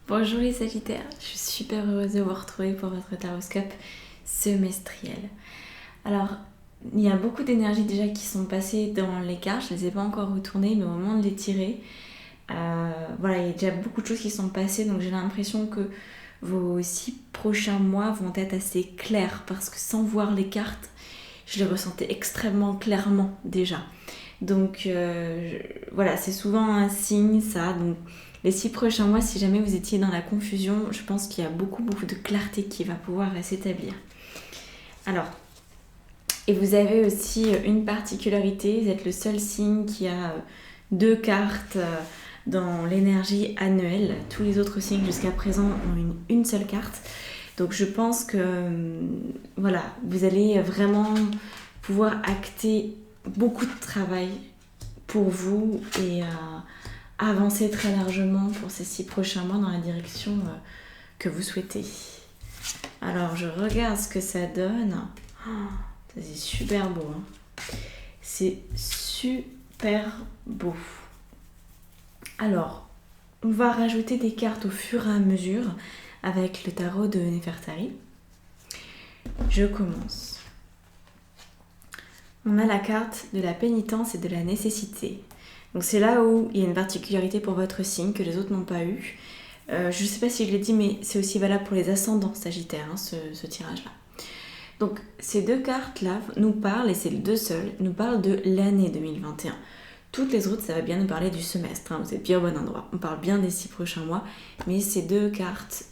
Bonjour les Sagittaires, je suis super heureuse de vous retrouver pour votre taroscope semestriel. Alors, il y a beaucoup d'énergies déjà qui sont passées dans les cartes, je ne les ai pas encore retournées, mais au moment de les tirer, voilà, il y a déjà beaucoup de choses qui sont passées, donc j'ai l'impression que vos 6 prochains mois vont être assez clairs, parce que sans voir les cartes, je les ressentais extrêmement clairement déjà. Donc voilà, c'est souvent un signe ça. Donc les 6 prochains mois, si jamais vous étiez dans la confusion, je pense qu'il y a beaucoup de clarté qui va pouvoir s'établir. Alors, et vous avez aussi une particularité, vous êtes le seul signe qui a 2 cartes dans l'énergie annuelle. Tous les autres signes jusqu'à présent ont une seule carte. Donc je pense que voilà, vous allez vraiment pouvoir acter beaucoup de travail pour vous et avancer très largement pour ces 6 prochains mois dans la direction que vous souhaitez. Alors je regarde ce que ça donne. Oh, ça c'est super beau. C'est super beau. Alors, on va rajouter des cartes au fur et à mesure avec le tarot de Nefertari. Je commence. On a la carte de la pénitence et de la nécessité. Donc c'est là où il y a une particularité pour votre signe que les autres n'ont pas eu. Je ne sais pas si je l'ai dit, mais c'est aussi valable pour les ascendants sagittaires, ce tirage-là. Donc ces 2 cartes-là nous parlent, et c'est les 2 seules, nous parlent de l'année 2021. Toutes les autres, ça va bien nous parler du semestre, vous êtes bien au bon endroit. On parle bien des 6 prochains mois, mais ces 2 cartes,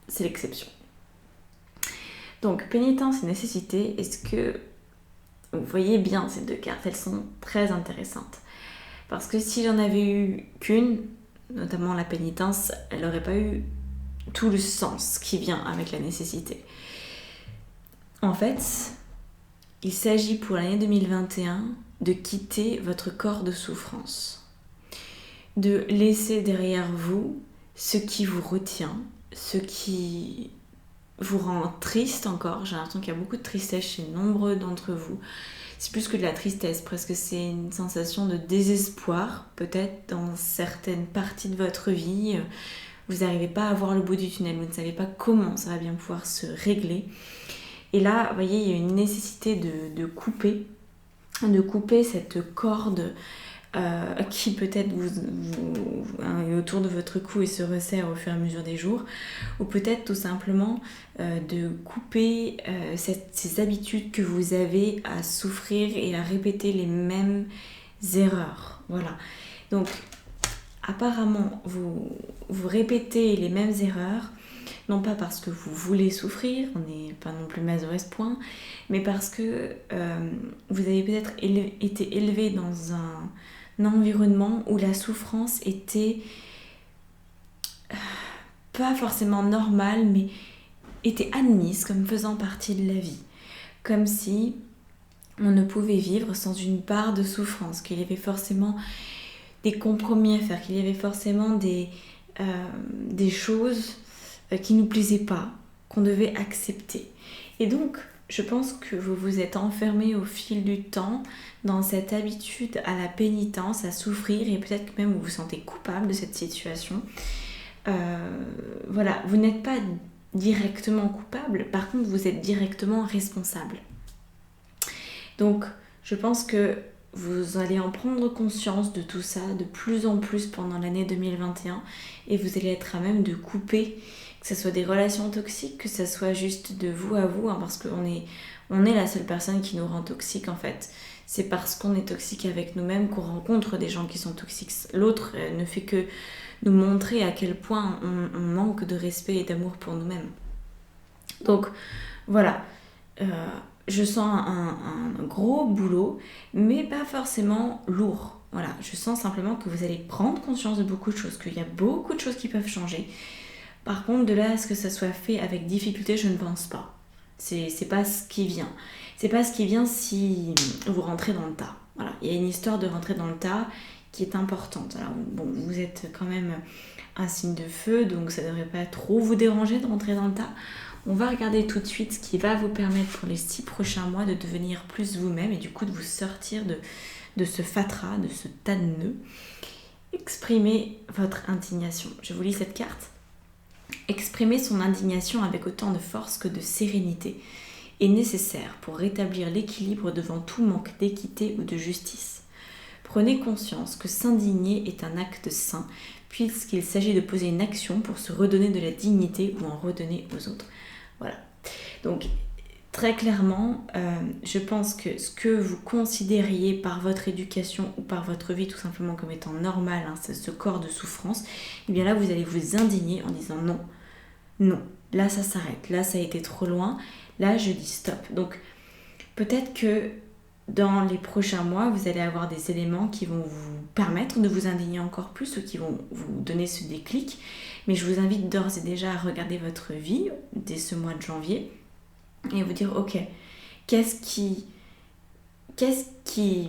c'est l'exception. Donc pénitence et nécessité, est-ce que vous voyez bien ces 2 cartes, elles sont très intéressantes. Parce que si j'en avais eu qu'une, notamment la pénitence, elle n'aurait pas eu tout le sens qui vient avec la nécessité. En fait, il s'agit pour l'année 2021 de quitter votre corps de souffrance, de laisser derrière vous ce qui vous retient, ce qui vous rend triste encore. J'ai l'impression qu'il y a beaucoup de tristesse chez nombreux d'entre vous. C'est plus que de la tristesse, presque c'est une sensation de désespoir, peut-être dans certaines parties de votre vie. Vous n'arrivez pas à voir le bout du tunnel, vous ne savez pas comment ça va bien pouvoir se régler. Et là, vous voyez, il y a une nécessité de couper cette corde qui peut-être est autour de votre cou et se resserre au fur et à mesure des jours, ou peut-être tout simplement de couper ces habitudes que vous avez à souffrir et à répéter les mêmes erreurs. Voilà. Donc, apparemment, vous répétez les mêmes erreurs, non pas parce que vous voulez souffrir, on n'est pas non plus masochiste point, mais parce que vous avez peut-être été élevé dans un environnement où la souffrance était pas forcément normale, mais était admise comme faisant partie de la vie. Comme si on ne pouvait vivre sans une part de souffrance, qu'il y avait forcément des compromis à faire, qu'il y avait forcément des choses qui ne nous plaisaient pas, qu'on devait accepter. Et donc, je pense que vous vous êtes enfermé au fil du temps dans cette habitude à la pénitence, à souffrir, et peut-être que même vous vous sentez coupable de cette situation. Voilà, vous n'êtes pas directement coupable, par contre vous êtes directement responsable. Donc je pense que vous allez en prendre conscience de tout ça de plus en plus pendant l'année 2021 et vous allez être à même de couper, que ce soit des relations toxiques, que ce soit juste de vous à vous, parce qu'on est la seule personne qui nous rend toxique en fait. C'est parce qu'on est toxique avec nous-mêmes qu'on rencontre des gens qui sont toxiques. L'autre ne fait que nous montrer à quel point on manque de respect et d'amour pour nous-mêmes. Donc voilà, je sens un gros boulot, mais pas forcément lourd. Voilà, je sens simplement que vous allez prendre conscience de beaucoup de choses, qu'il y a beaucoup de choses qui peuvent changer. Par contre, de là à ce que ça soit fait avec difficulté, je ne pense pas. C'est pas ce qui vient. C'est pas ce qui vient si vous rentrez dans le tas. Voilà, il y a une histoire de rentrer dans le tas qui est importante. Alors bon, vous êtes quand même un signe de feu, donc ça ne devrait pas trop vous déranger de rentrer dans le tas. On va regarder tout de suite ce qui va vous permettre pour les 6 prochains mois de devenir plus vous-même et du coup de vous sortir de ce fatras, de ce tas de nœuds. Exprimez votre indignation. Je vous lis cette carte. Exprimer son indignation avec autant de force que de sérénité est nécessaire pour rétablir l'équilibre devant tout manque d'équité ou de justice. Prenez conscience que s'indigner est un acte sain, puisqu'il s'agit de poser une action pour se redonner de la dignité ou en redonner aux autres. Voilà. Donc, très clairement, je pense que ce que vous considériez par votre éducation ou par votre vie tout simplement comme étant normal, hein, ce corps de souffrance, et bien là, vous allez vous indigner en disant non, non, là ça s'arrête, là ça a été trop loin, là je dis stop. Donc, peut-être que dans les prochains mois, vous allez avoir des éléments qui vont vous permettre de vous indigner encore plus ou qui vont vous donner ce déclic. Mais je vous invite d'ores et déjà à regarder votre vie dès ce mois de janvier et vous dire ok, qu'est-ce qui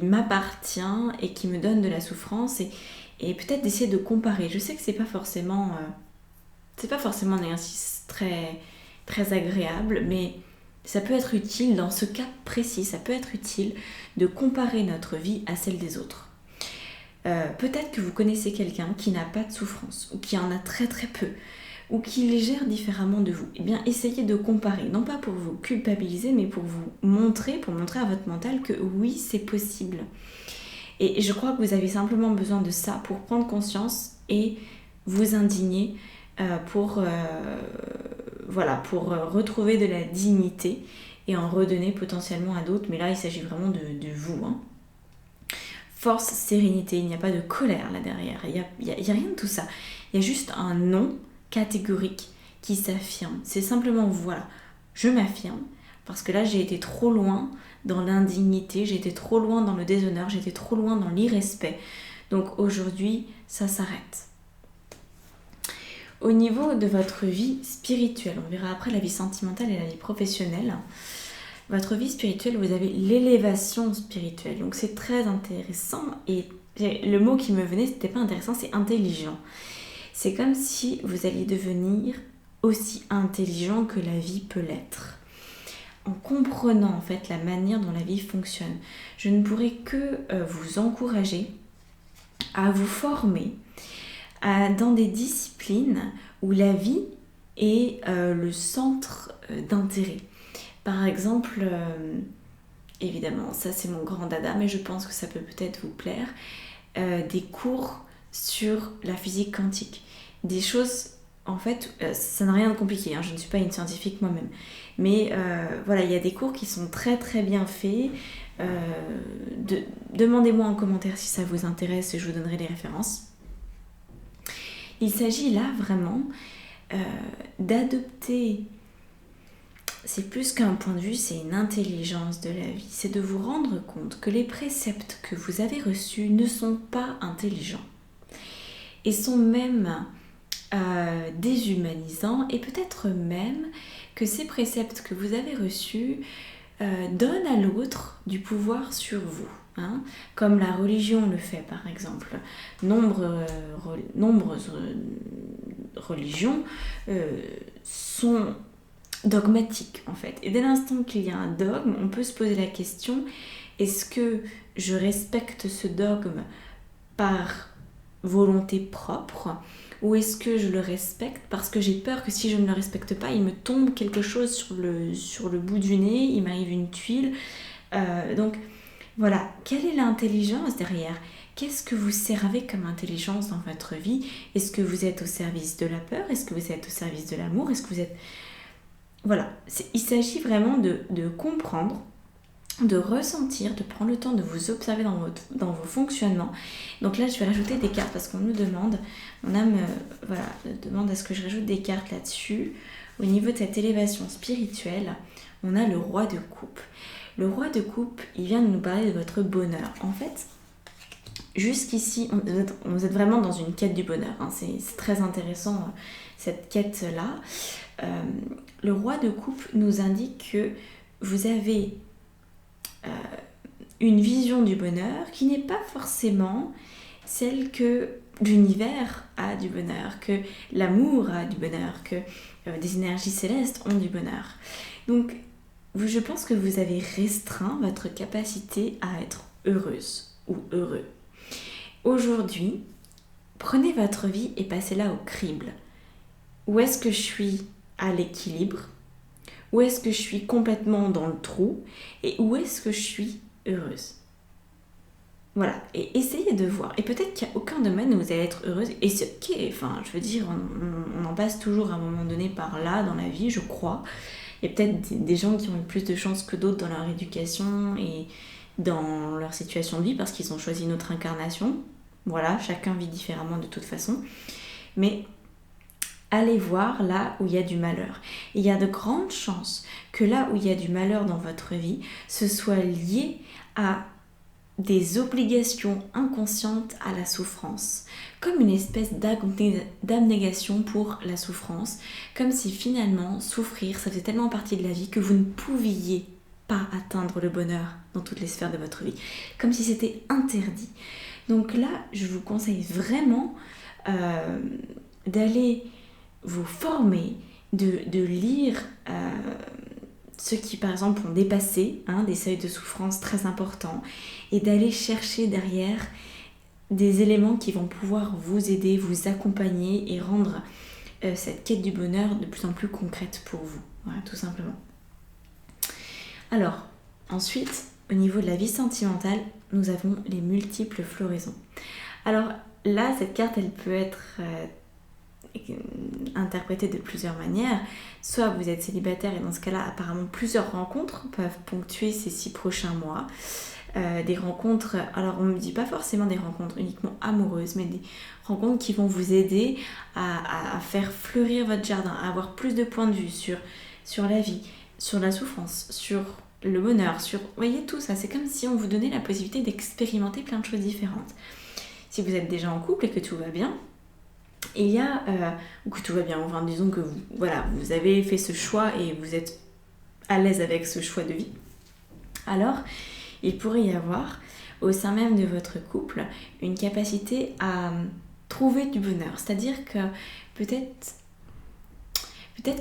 m'appartient et qui me donne de la souffrance et peut-être d'essayer de comparer. Je sais que c'est pas forcément un exercice très, très agréable, mais ça peut être utile dans ce cas précis, ça peut être utile de comparer notre vie à celle des autres. Peut-être que vous connaissez quelqu'un qui n'a pas de souffrance, ou qui en a très très peu, ou qui les gère différemment de vous. Eh bien, essayez de comparer, non pas pour vous culpabiliser, mais pour montrer à votre mental que oui, c'est possible. Et je crois que vous avez simplement besoin de ça pour prendre conscience et vous indigner pour retrouver de la dignité et en redonner potentiellement à d'autres. Mais là, il s'agit vraiment de vous. Hein. Force, sérénité, il n'y a pas de colère là derrière. Il n'y a rien de tout ça. Il y a juste un non catégorique qui s'affirme. C'est simplement, voilà, je m'affirme parce que là, j'ai été trop loin dans l'indignité, j'ai été trop loin dans le déshonneur, j'ai été trop loin dans l'irrespect. Donc aujourd'hui, ça s'arrête. Au niveau de votre vie spirituelle, on verra après la vie sentimentale et la vie professionnelle. Votre vie spirituelle, vous avez l'élévation spirituelle. Donc c'est très intéressant et le mot qui me venait, c'était pas intéressant, c'est intelligent. C'est comme si vous alliez devenir aussi intelligent que la vie peut l'être. En comprenant en fait la manière dont la vie fonctionne, je ne pourrais que vous encourager à vous former dans des disciplines où la vie est le centre d'intérêt. Par exemple, évidemment, ça c'est mon grand dada, mais je pense que ça peut peut-être vous plaire, des cours sur la physique quantique. Des choses, en fait, ça n'a rien de compliqué, hein, je ne suis pas une scientifique moi-même. Mais voilà, il y a des cours qui sont très très bien faits. Demandez-moi en commentaire si ça vous intéresse et je vous donnerai les références. Il s'agit là vraiment d'adopter, c'est plus qu'un point de vue, c'est une intelligence de la vie. C'est de vous rendre compte que les préceptes que vous avez reçus ne sont pas intelligents et sont même déshumanisants, et peut-être même que ces préceptes que vous avez reçus donnent à l'autre du pouvoir sur vous. Hein, comme la religion le fait par exemple. Nombreuses religions sont dogmatiques en fait. Et dès l'instant qu'il y a un dogme, on peut se poser la question, est-ce que je respecte ce dogme par volonté propre ou est-ce que je le respecte parce que j'ai peur que si je ne le respecte pas, il me tombe quelque chose sur le bout du nez, il m'arrive une tuile. Donc voilà, quelle est l'intelligence derrière ? Qu'est-ce que vous servez comme intelligence dans votre vie ? Est-ce que vous êtes au service de la peur ? Est-ce que vous êtes au service de l'amour ? Est-ce que vous êtes... Voilà, il s'agit vraiment de comprendre, de ressentir, de prendre le temps de vous observer dans vos fonctionnements. Donc là, je vais rajouter des cartes parce qu'on nous demande, mon âme demande à ce que je rajoute des cartes là-dessus. Au niveau de cette élévation spirituelle, on a le roi de coupe. Le roi de coupe, il vient de nous parler de votre bonheur. En fait, jusqu'ici, vous êtes vraiment dans une quête du bonheur. Hein. C'est très intéressant, cette quête-là. Le roi de coupe nous indique que vous avez une vision du bonheur qui n'est pas forcément celle que l'univers a du bonheur, que l'amour a du bonheur, que des énergies célestes ont du bonheur. Donc, je pense que vous avez restreint votre capacité à être heureuse ou heureux. Aujourd'hui, prenez votre vie et passez-la au crible. où est-ce que je suis à l'équilibre, où est-ce que je suis complètement dans le trou et où est-ce que je suis heureuse. Voilà, et essayez de voir. Et peut-être qu'il n'y a aucun domaine où vous allez être heureuse. Et c'est ok, enfin, je veux dire, on en passe toujours à un moment donné par là dans la vie, je crois. Il y a peut-être des gens qui ont eu plus de chance que d'autres dans leur éducation et dans leur situation de vie parce qu'ils ont choisi une autre incarnation. Voilà, chacun vit différemment de toute façon. Mais allez voir là où il y a du malheur. Et il y a de grandes chances que là où il y a du malheur dans votre vie, ce soit lié à des obligations inconscientes à la souffrance, comme une espèce d'abnégation pour la souffrance, comme si finalement souffrir ça faisait tellement partie de la vie que vous ne pouviez pas atteindre le bonheur dans toutes les sphères de votre vie, comme si c'était interdit. Donc là, je vous conseille vraiment d'aller vous former, de lire ceux qui par exemple ont dépassé des seuils de souffrance très importants et d'aller chercher derrière des éléments qui vont pouvoir vous aider, vous accompagner et rendre cette quête du bonheur de plus en plus concrète pour vous. Voilà, tout simplement. Alors, ensuite, au niveau de la vie sentimentale, nous avons les multiples floraisons. Alors là, cette carte, elle peut être interprétée de plusieurs manières. Soit vous êtes célibataire et dans ce cas-là, apparemment, plusieurs rencontres peuvent ponctuer ces 6 prochains mois. Des rencontres, alors on ne me dit pas forcément des rencontres uniquement amoureuses, mais des rencontres qui vont vous aider à faire fleurir votre jardin, à avoir plus de points de vue sur la vie, sur la souffrance, sur le bonheur, sur... Vous voyez tout ça, c'est comme si on vous donnait la possibilité d'expérimenter plein de choses différentes. Si vous êtes déjà en couple et que tout va bien, il y a... ou que tout va bien, enfin disons que vous avez fait ce choix et vous êtes à l'aise avec ce choix de vie, alors il pourrait y avoir au sein même de votre couple une capacité à trouver du bonheur. C'est-à-dire que peut-être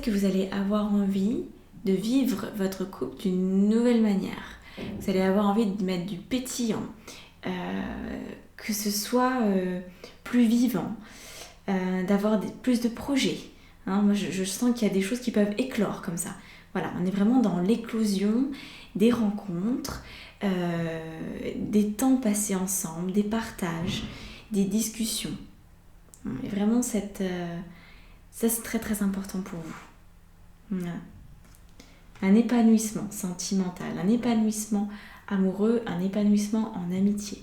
que vous allez avoir envie de vivre votre couple d'une nouvelle manière. Vous allez avoir envie de mettre du pétillant, que ce soit plus vivant, d'avoir plus de projets. Moi, je sens qu'il y a des choses qui peuvent éclore comme ça. Voilà, on est vraiment dans l'éclosion des rencontres, des temps passés ensemble, des partages, des discussions. Et vraiment, ça c'est très très important pour vous. Voilà. Un épanouissement sentimental, un épanouissement amoureux, un épanouissement en amitié.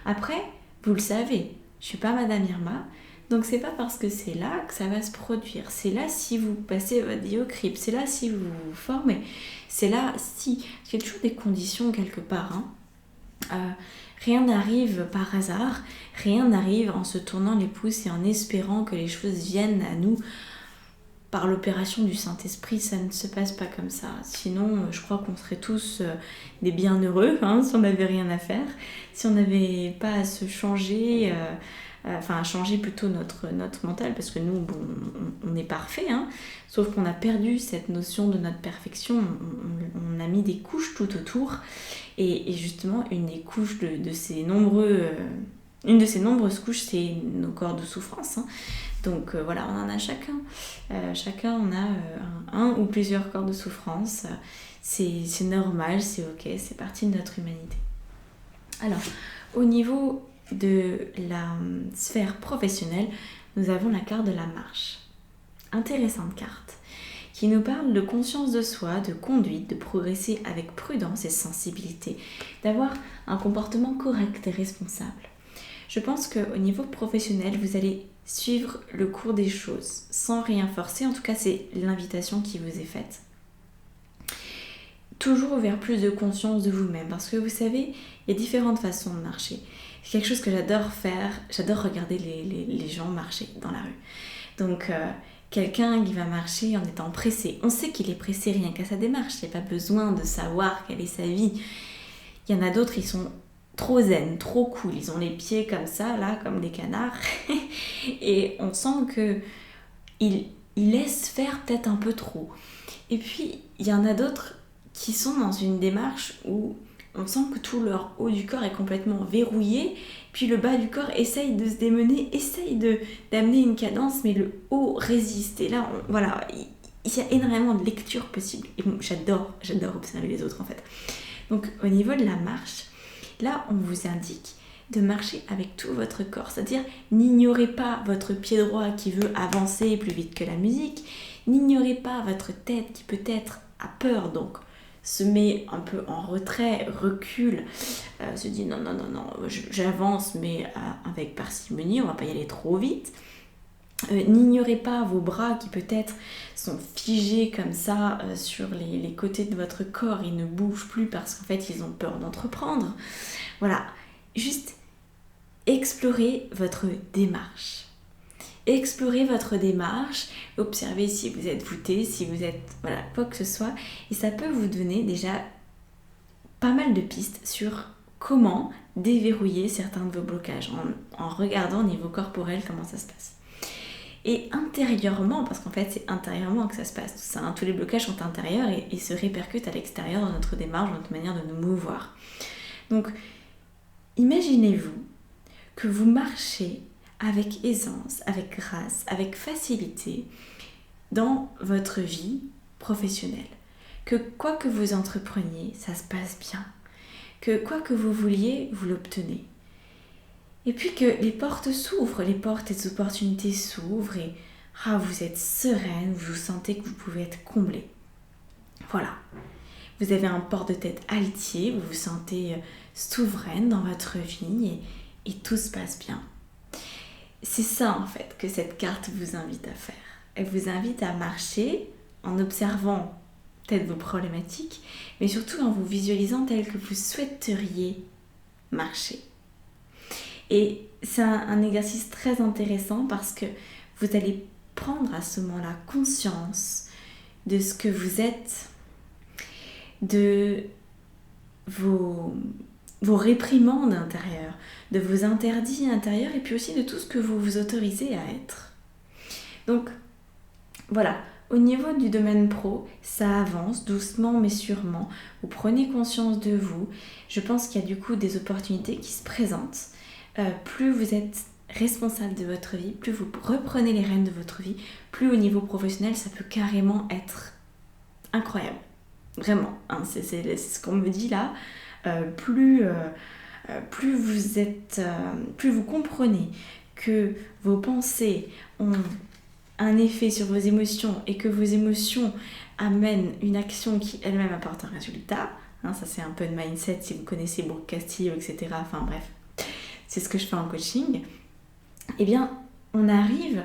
Après, vous le savez, je suis pas Madame Irma, donc c'est pas parce que c'est là que ça va se produire. C'est là si vous passez votre vie au crible, c'est là si vous vous formez, c'est là si... Il y a toujours des conditions quelque part. Rien n'arrive par hasard, rien n'arrive en se tournant les pouces et en espérant que les choses viennent à nous par l'opération du Saint-Esprit. Ça ne se passe pas comme ça. Sinon, je crois qu'on serait tous des bienheureux si on n'avait rien à faire, si on n'avait pas à se changer... à changer plutôt notre mental, parce que nous, on est parfait, sauf qu'on a perdu cette notion de notre perfection, on a mis des couches tout autour, et justement, une des couches de ces une de ces nombreuses couches, c'est nos corps de souffrance, Donc voilà, on en a chacun. Chacun, on a un ou plusieurs corps de souffrance. C'est normal, c'est ok, c'est partie de notre humanité. Alors, au niveau de la sphère professionnelle, nous avons la carte de la marche. Intéressante carte, qui nous parle de conscience de soi, de conduite, de progresser avec prudence et sensibilité, d'avoir un comportement correct et responsable. Je pense qu'au niveau professionnel, vous allez suivre le cours des choses sans rien forcer. En tout cas, c'est l'invitation qui vous est faite. Toujours vers plus de conscience de vous-même, parce que vous savez, il y a différentes façons de marcher. C'est quelque chose que j'adore faire, j'adore regarder les gens marcher dans la rue. Donc, quelqu'un qui va marcher en étant pressé, on sait qu'il est pressé rien qu'à sa démarche, il n'y a pas besoin de savoir quelle est sa vie. Il y en a d'autres, ils sont trop zen, trop cool, ils ont les pieds comme ça, là, comme des canards, et on sent qu'ils laissent faire peut-être un peu trop. Et puis, il y en a d'autres qui sont dans une démarche où on sent que tout leur haut du corps est complètement verrouillé, puis le bas du corps essaye de se démener, essaye d'amener une cadence, mais le haut résiste. Et là, voilà, il y a énormément de lectures possibles. Et bon, j'adore observer les autres en fait. Donc au niveau de la marche, là on vous indique de marcher avec tout votre corps. C'est-à-dire, n'ignorez pas votre pied droit qui veut avancer plus vite que la musique, n'ignorez pas votre tête qui peut-être a peur, donc se met un peu en retrait, recule, se dit non, j'avance mais avec parcimonie, on va pas y aller trop vite. N'ignorez pas vos bras qui peut-être sont figés comme ça sur les côtés de votre corps, ils ne bougent plus parce qu'en fait ils ont peur d'entreprendre. Voilà, juste explorez votre démarche. Explorez votre démarche, observez si vous êtes voûté, si vous êtes, voilà, quoi que ce soit, et ça peut vous donner déjà pas mal de pistes sur comment déverrouiller certains de vos blocages en regardant au niveau corporel comment ça se passe. Et intérieurement, parce qu'en fait c'est intérieurement que ça se passe tout ça, hein, tous les blocages sont intérieurs et se répercutent à l'extérieur dans notre démarche, dans notre manière de nous mouvoir. Donc imaginez-vous que vous marchez avec aisance, avec grâce, avec facilité dans votre vie professionnelle. Que quoi que vous entrepreniez, ça se passe bien. Que quoi que vous vouliez, vous l'obtenez. Et puis que les portes s'ouvrent, les portes des opportunités s'ouvrent et vous êtes sereine, vous sentez que vous pouvez être comblé. Voilà. Vous avez un port de tête altier, vous vous sentez souveraine dans votre vie et tout se passe bien. C'est ça en fait que cette carte vous invite à faire. Elle vous invite à marcher en observant peut-être vos problématiques, mais surtout en vous visualisant tel que vous souhaiteriez marcher. Et c'est un exercice très intéressant parce que vous allez prendre à ce moment-là conscience de ce que vous êtes, de vos réprimandes intérieures, de vos interdits intérieurs et puis aussi de tout ce que vous vous autorisez à être. Donc voilà, au niveau du domaine pro, ça avance doucement mais sûrement. Vous prenez conscience de vous. Je pense qu'il y a du coup des opportunités qui se présentent. Plus vous êtes responsable de votre vie, plus vous reprenez les rênes de votre vie, plus au niveau professionnel, ça peut carrément être incroyable. Vraiment, hein, c'est ce qu'on me dit là. Plus vous comprenez que vos pensées ont un effet sur vos émotions et que vos émotions amènent une action qui elle-même apporte un résultat, hein, ça c'est un peu de mindset si vous connaissez Brooke Castillo, etc. Enfin bref, c'est ce que je fais en coaching. Eh bien, on arrive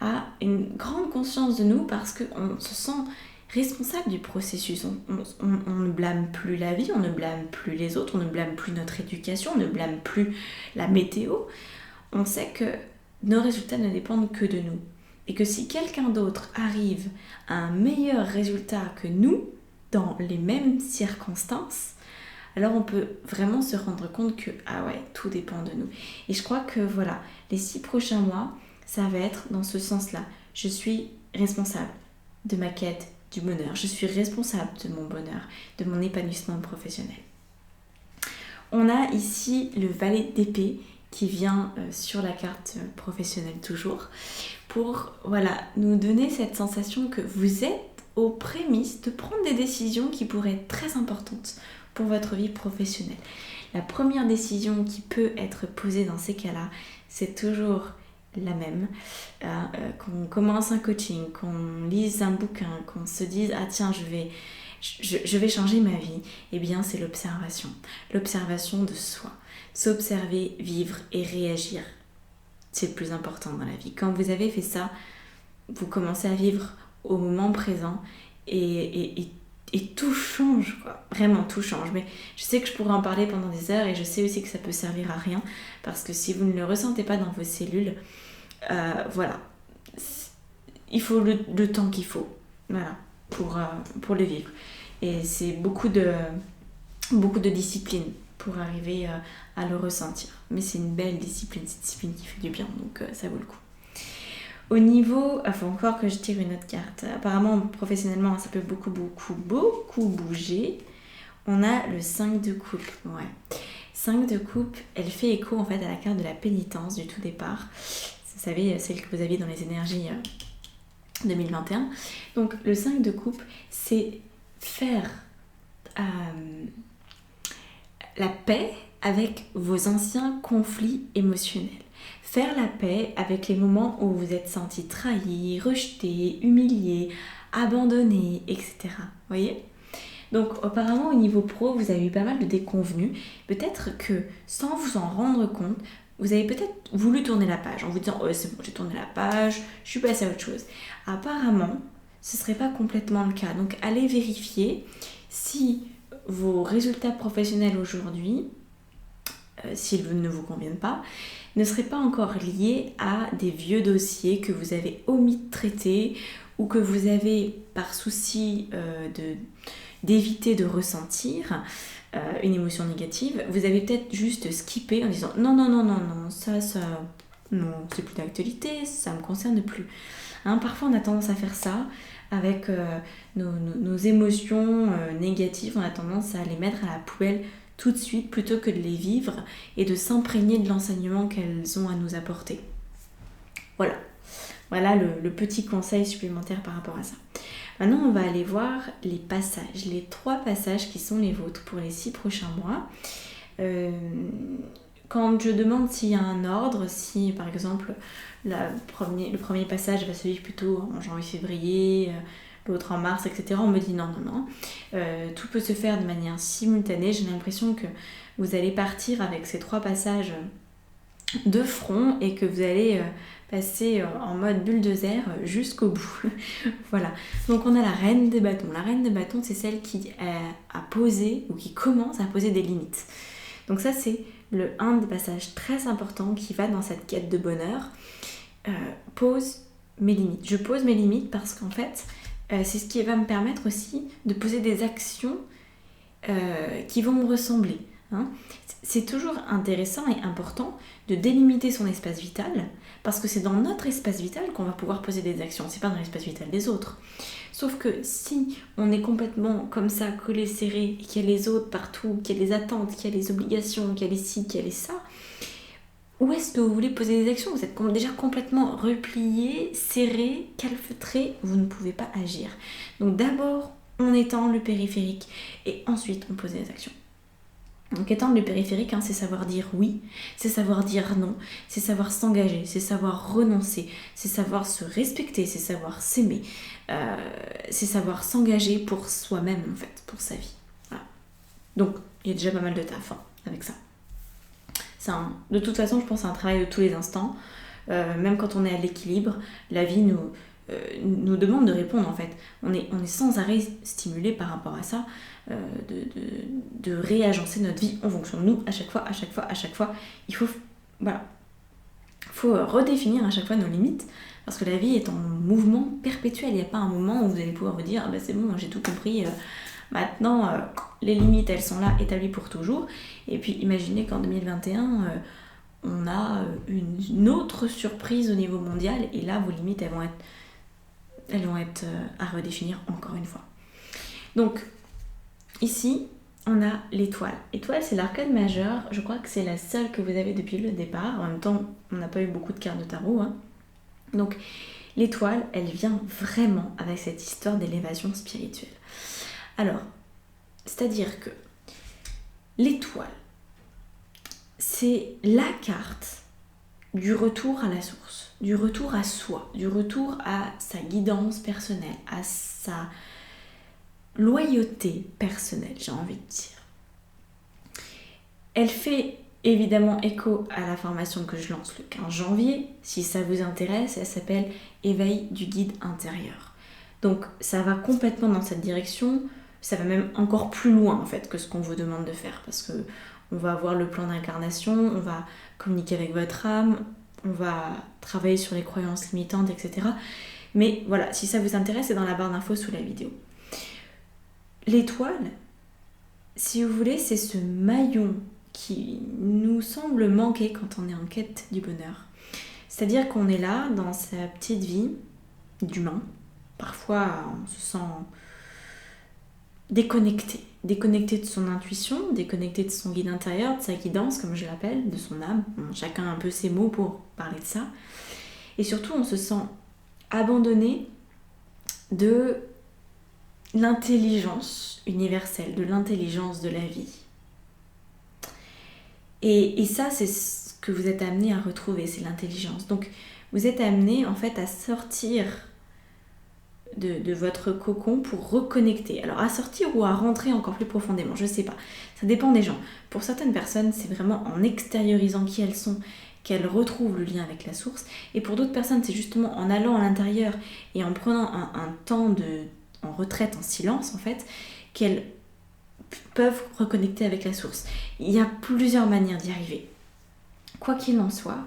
à une grande conscience de nous parce qu'on se sent responsable du processus. On ne blâme plus la vie, on ne blâme plus les autres, on ne blâme plus notre éducation, on ne blâme plus la météo. On sait que nos résultats ne dépendent que de nous. Et que si quelqu'un d'autre arrive à un meilleur résultat que nous, dans les mêmes circonstances, alors on peut vraiment se rendre compte que, tout dépend de nous. Et je crois que voilà, les 6 prochains mois, ça va être dans ce sens-là. Je suis responsable de ma quête du bonheur. Je suis responsable de mon bonheur, de mon épanouissement professionnel. On a ici le valet d'épée qui vient sur la carte professionnelle toujours pour nous donner cette sensation que vous êtes aux prémices de prendre des décisions qui pourraient être très importantes pour votre vie professionnelle. La première décision qui peut être posée dans ces cas-là, c'est toujours la même. Qu'on commence un coaching, qu'on lise un bouquin, qu'on se dise tiens, je vais changer ma vie, eh bien c'est l'observation. L'observation de soi. S'observer, vivre et réagir. C'est le plus important dans la vie. Quand vous avez fait ça, vous commencez à vivre au moment présent et tout change, quoi. Vraiment, tout change. Mais je sais que je pourrais en parler pendant des heures et je sais aussi que ça peut servir à rien parce que si vous ne le ressentez pas dans vos cellules, il faut le temps qu'il faut, pour le vivre. Et c'est beaucoup de discipline pour arriver à le ressentir. Mais c'est une belle discipline, c'est une discipline qui fait du bien, donc ça vaut le coup. Au niveau, il faut encore que je tire une autre carte. Apparemment, professionnellement, ça peut beaucoup bouger. on a le 5 de coupe, ouais. 5 de coupe, elle fait écho en fait à la carte de la pénitence du tout départ. Vous savez, celle que vous aviez dans les énergies 2021. Donc le 5 de coupe, c'est faire la paix avec vos anciens conflits émotionnels. Faire la paix avec les moments où vous êtes senti trahi, rejeté, humilié, abandonné, etc. Vous voyez ? Donc apparemment au niveau pro, vous avez eu pas mal de déconvenues. Peut-être que sans vous en rendre compte, vous avez peut-être voulu tourner la page en vous disant « Oh c'est bon, j'ai tourné la page, je suis passée à autre chose ». Apparemment, ce ne serait pas complètement le cas. Donc allez vérifier si vos résultats professionnels aujourd'hui, s'ils ne vous conviennent pas, ne seraient pas encore liés à des vieux dossiers que vous avez omis de traiter ou que vous avez par souci d'éviter de ressentir une émotion négative, vous avez peut-être juste skippé en disant non, ça, non, c'est plus d'actualité, ça me concerne plus. Hein, parfois on a tendance à faire ça avec nos émotions négatives, on a tendance à les mettre à la poubelle tout de suite plutôt que de les vivre et de s'imprégner de l'enseignement qu'elles ont à nous apporter. Voilà le petit conseil supplémentaire par rapport à ça. Maintenant, on va aller voir les passages, les 3 passages qui sont les vôtres pour les 6 prochains mois. Quand je demande s'il y a un ordre, si par exemple le premier passage va se vivre plutôt en janvier-février, l'autre en mars, etc., on me dit non. Tout peut se faire de manière simultanée. J'ai l'impression que vous allez partir avec ces 3 passages de front et que vous allez passer en mode bulldozer jusqu'au bout. Voilà. Donc on a la reine des bâtons. La reine des bâtons, c'est celle qui a posé ou qui commence à poser des limites. Donc ça, c'est un des passages très importants qui va dans cette quête de bonheur. Pose mes limites. Je pose mes limites parce qu'en fait, c'est ce qui va me permettre aussi de poser des actions qui vont me ressembler. Hein. C'est toujours intéressant et important de délimiter son espace vital parce que c'est dans notre espace vital qu'on va pouvoir poser des actions, c'est pas dans l'espace vital des autres. Sauf que si on est complètement comme ça, collé, serré, et qu'il y a les autres partout, qu'il y a les attentes, qu'il y a les obligations, qu'il y a les ci, qu'il y a les ça, où est-ce que vous voulez poser des actions ? Vous êtes déjà complètement replié, serré, calfeutré, vous ne pouvez pas agir. Donc d'abord, on étend le périphérique et ensuite on pose des actions. Donc étendre le périphérique, c'est savoir dire oui, c'est savoir dire non, c'est savoir s'engager, c'est savoir renoncer, c'est savoir se respecter, c'est savoir s'aimer, c'est savoir s'engager pour soi-même en fait, pour sa vie. Voilà. Donc il y a déjà pas mal de taf avec ça. De toute façon, je pense que c'est un travail de tous les instants. Même quand on est à l'équilibre, la vie nous demande de répondre en fait. On est sans arrêt stimulé par rapport à ça, de réagencer notre vie en fonction de nous à chaque fois. Il faut redéfinir à chaque fois nos limites parce que la vie est en mouvement perpétuel. Il n'y a pas un moment où vous allez pouvoir vous dire c'est bon, j'ai tout compris. Maintenant, les limites, elles sont là, établies pour toujours. Et puis, imaginez qu'en 2021, on a une autre surprise au niveau mondial. Et là, vos limites, elles vont être à redéfinir encore une fois. Donc, ici, on a l'étoile. L'étoile, c'est l'arcane majeur. Je crois que c'est la seule que vous avez depuis le départ. En même temps, on n'a pas eu beaucoup de cartes de tarot. Donc, l'étoile, elle vient vraiment avec cette histoire d'élévation spirituelle. Alors, c'est-à-dire que l'étoile, c'est la carte du retour à la source, du retour à soi, du retour à sa guidance personnelle, à sa loyauté personnelle, j'ai envie de dire. Elle fait évidemment écho à la formation que je lance le 15 janvier. Si ça vous intéresse, elle s'appelle Éveil du guide intérieur. Donc ça va complètement dans cette direction. Ça va même encore plus loin en fait que ce qu'on vous demande de faire parce que on va avoir le plan d'incarnation, on va communiquer avec votre âme, on va travailler sur les croyances limitantes, etc. Mais voilà, si ça vous intéresse, c'est dans la barre d'infos sous la vidéo. L'étoile, si vous voulez, c'est ce maillon qui nous semble manquer quand on est en quête du bonheur. C'est-à-dire qu'on est là dans sa petite vie d'humain. Parfois, on se sent déconnecter de son intuition, déconnecter de son guide intérieur, de sa guidance, comme je l'appelle, de son âme. Bon, chacun a un peu ses mots pour parler de ça. Et surtout, on se sent abandonné de l'intelligence universelle, de l'intelligence de la vie. Et ça, c'est ce que vous êtes amené à retrouver, c'est l'intelligence. Donc, vous êtes amené en fait à sortir de votre cocon pour reconnecter. Alors à sortir ou à rentrer encore plus profondément, je sais pas. Ça dépend des gens. Pour certaines personnes, c'est vraiment en extériorisant qui elles sont qu'elles retrouvent le lien avec la source. Et pour d'autres personnes, c'est justement en allant à l'intérieur et en prenant un temps en retraite, en silence en fait, qu'elles peuvent reconnecter avec la source. Il y a plusieurs manières d'y arriver. Quoi qu'il en soit,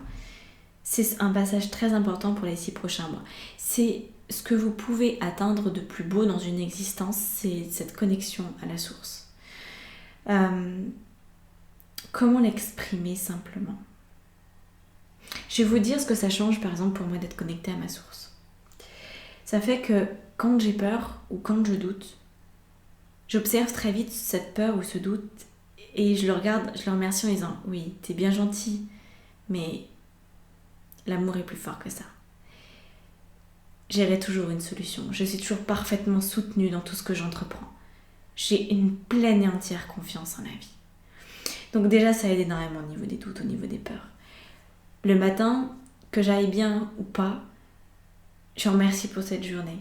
c'est un passage très important pour les 6 prochains mois. C'est ce que vous pouvez atteindre de plus beau dans une existence, c'est cette connexion à la source. Comment l'exprimer simplement ? Je vais vous dire ce que ça change, par exemple, pour moi d'être connectée à ma source. Ça fait que quand j'ai peur ou quand je doute, j'observe très vite cette peur ou ce doute et je le regarde, je le remercie en disant « Oui, t'es bien gentil, mais l'amour est plus fort que ça. » J'aurai toujours une solution. Je suis toujours parfaitement soutenue dans tout ce que j'entreprends. J'ai une pleine et entière confiance en la vie. Donc déjà, ça aide énormément au niveau des doutes, au niveau des peurs. Le matin, que j'aille bien ou pas, je remercie pour cette journée.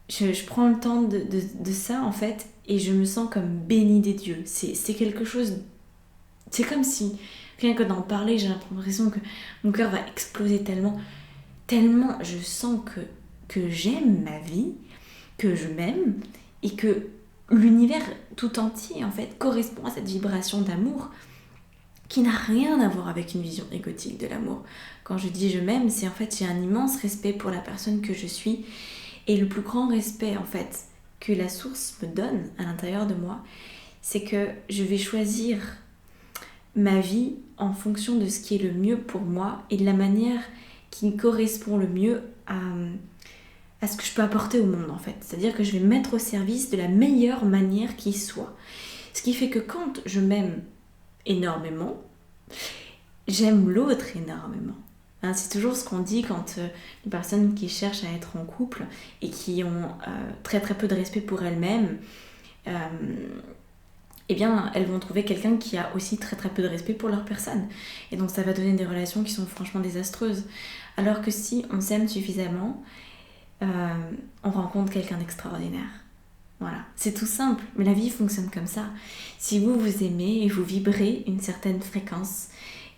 Je prends le temps de ça, en fait, et je me sens comme bénie des dieux. C'est quelque chose... C'est comme si, rien que d'en parler, j'ai l'impression que mon cœur va exploser tellement je sens que j'aime ma vie, que je m'aime, et que l'univers tout entier, en fait, correspond à cette vibration d'amour qui n'a rien à voir avec une vision égotique de l'amour. Quand je dis je m'aime, c'est en fait, j'ai un immense respect pour la personne que je suis, et le plus grand respect, en fait, que la source me donne à l'intérieur de moi, c'est que je vais choisir ma vie en fonction de ce qui est le mieux pour moi et de la manière qui correspond le mieux à ce que je peux apporter au monde, en fait. C'est-à-dire que je vais me mettre au service de la meilleure manière qui soit. Ce qui fait que quand je m'aime énormément, j'aime l'autre énormément. Hein, c'est toujours ce qu'on dit quand les personnes qui cherchent à être en couple et qui ont très très peu de respect pour elles-mêmes, eh bien, elles vont trouver quelqu'un qui a aussi très très peu de respect pour leur personne. Et donc ça va donner des relations qui sont franchement désastreuses. Alors que si on s'aime suffisamment, on rencontre quelqu'un d'extraordinaire. Voilà, c'est tout simple, mais la vie fonctionne comme ça. Si vous vous aimez et vous vibrez une certaine fréquence,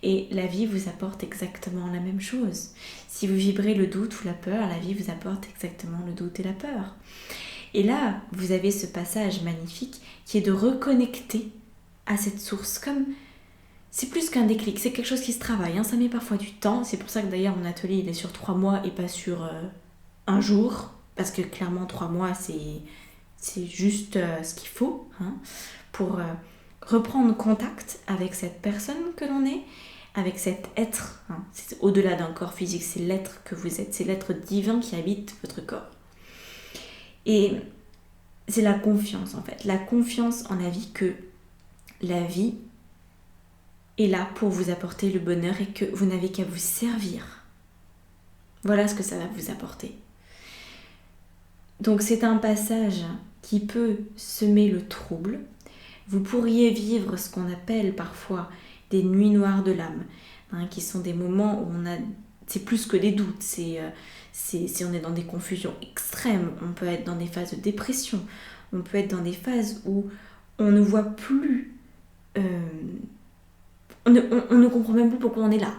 et la vie vous apporte exactement la même chose. Si vous vibrez le doute ou la peur, la vie vous apporte exactement le doute et la peur. Et là, vous avez ce passage magnifique qui est de reconnecter à cette source. Comme c'est plus qu'un déclic, c'est quelque chose qui se travaille, hein. Ça met parfois du temps. C'est pour ça que d'ailleurs mon atelier il est sur 3 mois et pas sur un jour. Parce que clairement 3 mois c'est juste ce qu'il faut, hein, pour reprendre contact avec cette personne que l'on est, avec cet être. Hein. C'est au-delà d'un corps physique, c'est l'être que vous êtes, c'est l'être divin qui habite votre corps. Et c'est la confiance en fait, la confiance en la vie, que la vie est là pour vous apporter le bonheur et que vous n'avez qu'à vous servir. Voilà ce que ça va vous apporter. Donc c'est un passage qui peut semer le trouble. Vous pourriez vivre ce qu'on appelle parfois des nuits noires de l'âme, hein, qui sont des moments où c'est plus que des doutes, si on est dans des confusions extrêmes, on peut être dans des phases de dépression, on peut être dans des phases où on ne voit plus, on ne comprend même plus pourquoi on est là,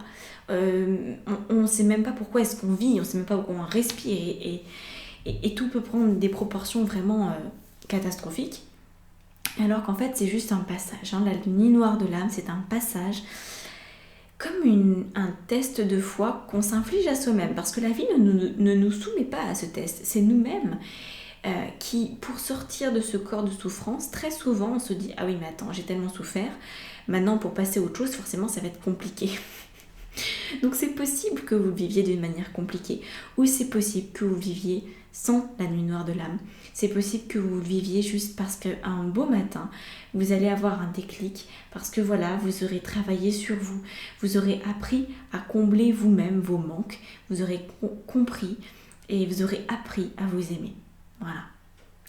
on ne sait même pas pourquoi est-ce qu'on vit, on ne sait même pas pourquoi on respire, et tout peut prendre des proportions vraiment catastrophiques, alors qu'en fait c'est juste un passage, hein. La nuit noire de l'âme, c'est un passage comme un test de foi qu'on s'inflige à soi-même, parce que la vie ne nous soumet pas à ce test, c'est nous-mêmes qui, pour sortir de ce corps de souffrance, très souvent on se dit « Ah oui, mais attends, j'ai tellement souffert, maintenant pour passer à autre chose, forcément ça va être compliqué. » Donc c'est possible que vous viviez d'une manière compliquée, ou c'est possible que vous viviez sans la nuit noire de l'âme. C'est possible que vous viviez juste parce qu'un beau matin, vous allez avoir un déclic, parce que voilà, vous aurez travaillé sur vous, vous aurez appris à combler vous-même vos manques, vous aurez compris et vous aurez appris à vous aimer. Voilà.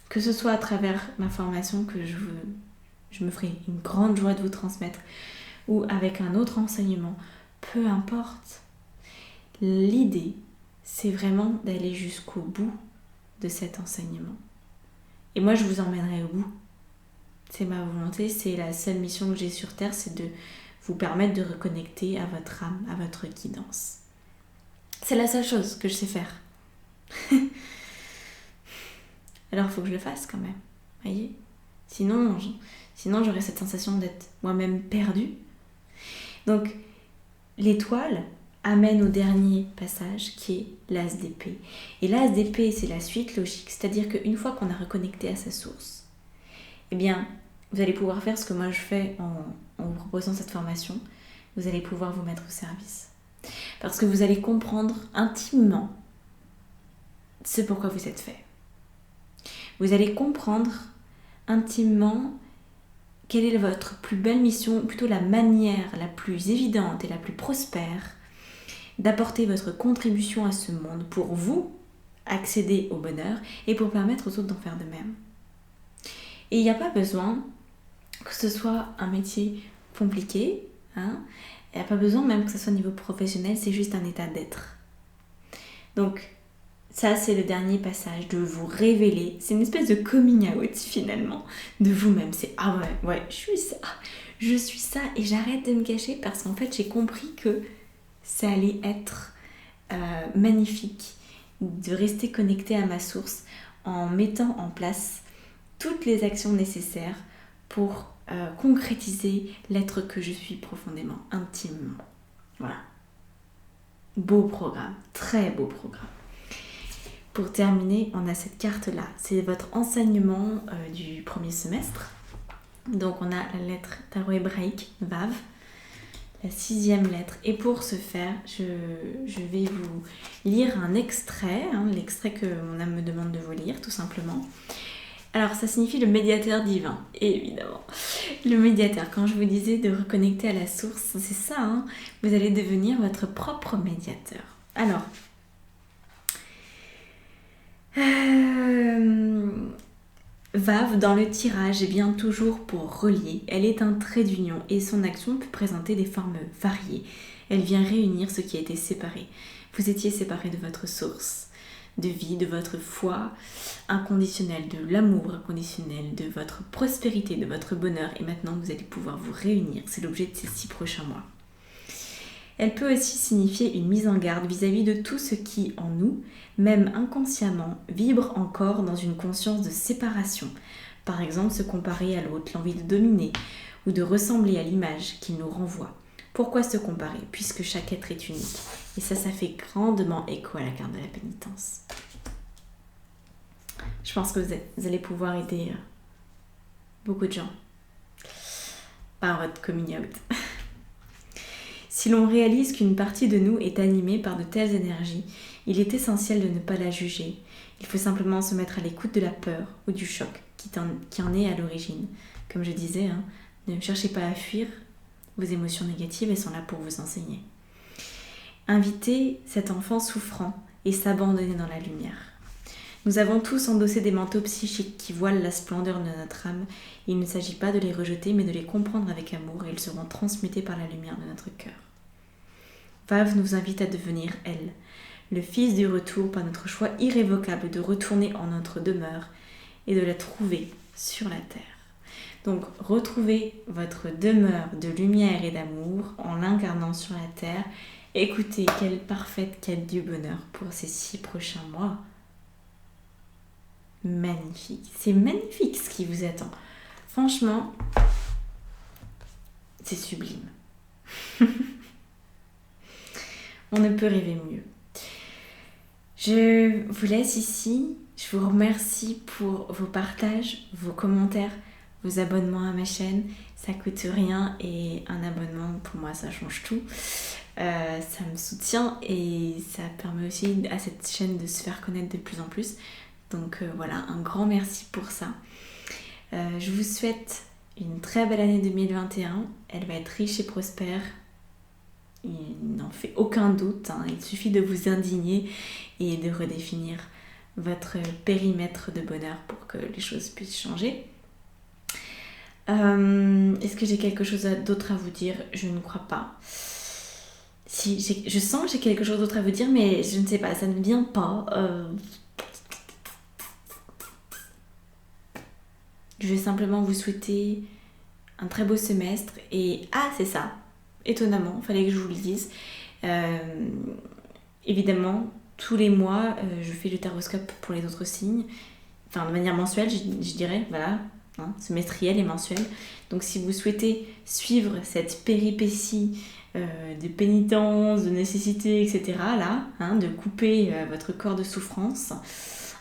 Que ce soit à travers ma formation que je me ferai une grande joie de vous transmettre, ou avec un autre enseignement, peu importe. L'idée, c'est vraiment d'aller jusqu'au bout de cet enseignement. Et moi, je vous emmènerai au bout. C'est ma volonté, c'est la seule mission que j'ai sur Terre, c'est de vous permettre de reconnecter à votre âme, à votre guidance. C'est la seule chose que je sais faire. Alors, il faut que je le fasse quand même, voyez ? Sinon, j'aurais cette sensation d'être moi-même perdue. Donc, l'étoile amène au dernier passage qui est l'as d'épée. Et l'as d'épée, c'est la suite logique, c'est-à-dire qu'une fois qu'on a reconnecté à sa source, eh bien, vous allez pouvoir faire ce que moi je fais en vous proposant cette formation, vous allez pouvoir vous mettre au service. Parce que vous allez comprendre intimement ce pourquoi vous êtes fait. Vous allez comprendre intimement quelle est votre plus belle mission, ou plutôt la manière la plus évidente et la plus prospère d'apporter votre contribution à ce monde pour vous accéder au bonheur et pour permettre aux autres d'en faire de même. Et il n'y a pas besoin que ce soit un métier compliqué, hein. Il n'y a pas besoin même que ce soit au niveau professionnel, c'est juste un état d'être. Donc, ça, c'est le dernier passage, de vous révéler. C'est une espèce de coming out, finalement, de vous-même. C'est « Ah ouais, je suis ça, et j'arrête de me cacher parce qu'en fait, j'ai compris que ça allait être magnifique de rester connecté à ma source en mettant en place toutes les actions nécessaires pour concrétiser l'être que je suis profondément, intimement. » Voilà. Beau programme, très beau programme. Pour terminer, on a cette carte-là. C'est votre enseignement du premier semestre. Donc on a la lettre tarot hébraïque, Vav, la 6e lettre. Et pour ce faire, je vais vous lire un extrait, l'extrait que mon âme me demande de vous lire, tout simplement. Alors ça signifie le médiateur divin, évidemment. Le médiateur, quand je vous disais de reconnecter à la source, c'est ça, vous allez devenir votre propre médiateur. Alors, Vav, dans le tirage, est bien toujours pour relier. Elle est un trait d'union et son action peut présenter des formes variées. Elle vient réunir ce qui a été séparé. Vous étiez séparé de votre source de vie, de votre foi inconditionnelle, de l'amour inconditionnel, de votre prospérité, de votre bonheur. Et maintenant, vous allez pouvoir vous réunir. C'est l'objet de ces 6 prochains mois. Elle peut aussi signifier une mise en garde vis-à-vis de tout ce qui, en nous, même inconsciemment, vibre encore dans une conscience de séparation. Par exemple, se comparer à l'autre, l'envie de dominer ou de ressembler à l'image qu'il nous renvoie. Pourquoi se comparer, puisque chaque être est unique? Et ça fait grandement écho à la carte de la pénitence. Je pense que vous allez pouvoir aider beaucoup de gens par votre coming out. Si l'on réalise qu'une partie de nous est animée par de telles énergies, il est essentiel de ne pas la juger. Il faut simplement se mettre à l'écoute de la peur ou du choc qui en est à l'origine. Comme je disais, ne cherchez pas à fuir vos émotions négatives, elles sont là pour vous enseigner. Invitez cet enfant souffrant et s'abandonner dans la lumière. Nous avons tous endossé des manteaux psychiques qui voilent la splendeur de notre âme. Il ne s'agit pas de les rejeter, mais de les comprendre avec amour et ils seront transmutés par la lumière de notre cœur. Vav nous invite à devenir elle, le fils du retour par notre choix irrévocable de retourner en notre demeure et de la trouver sur la terre. Donc, retrouvez votre demeure de lumière et d'amour en l'incarnant sur la terre. Écoutez, quelle parfaite quête du bonheur pour ces 6 prochains mois. Magnifique, c'est magnifique ce qui vous attend. Franchement, c'est sublime. On ne peut rêver mieux. Je vous laisse ici. Je vous remercie pour vos partages, vos commentaires, vos abonnements à ma chaîne. Ça coûte rien et un abonnement pour moi ça change tout. Ça me soutient et ça permet aussi à cette chaîne de se faire connaître de plus en plus. Donc voilà, un grand merci pour ça. Je vous souhaite une très belle année 2021. Elle va être riche et prospère. Il n'en fait aucun doute. Il suffit de vous indigner et de redéfinir votre périmètre de bonheur pour que les choses puissent changer. Est-ce que j'ai quelque chose d'autre à vous dire? Je ne crois pas. Si, je sens que j'ai quelque chose d'autre à vous dire, mais je ne sais pas, ça ne vient pas. Je vais simplement vous souhaiter un très beau semestre et... Ah, c'est ça, étonnamment, il fallait que je vous le dise. Évidemment, tous les mois, je fais le taroscope pour les autres signes. Enfin, de manière mensuelle, je dirais, voilà, semestrielle et mensuelle. Donc si vous souhaitez suivre cette péripétie de pénitence, de nécessité, etc., là, de couper votre corps de souffrance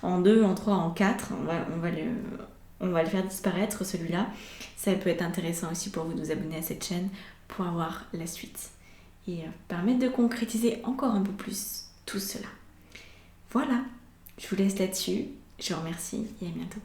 en 2, en 3, en 4, on va le faire disparaître celui-là. Ça peut être intéressant aussi pour vous de vous abonner à cette chaîne pour avoir la suite et permettre de concrétiser encore un peu plus tout cela. Voilà, je vous laisse là-dessus. Je vous remercie et à bientôt.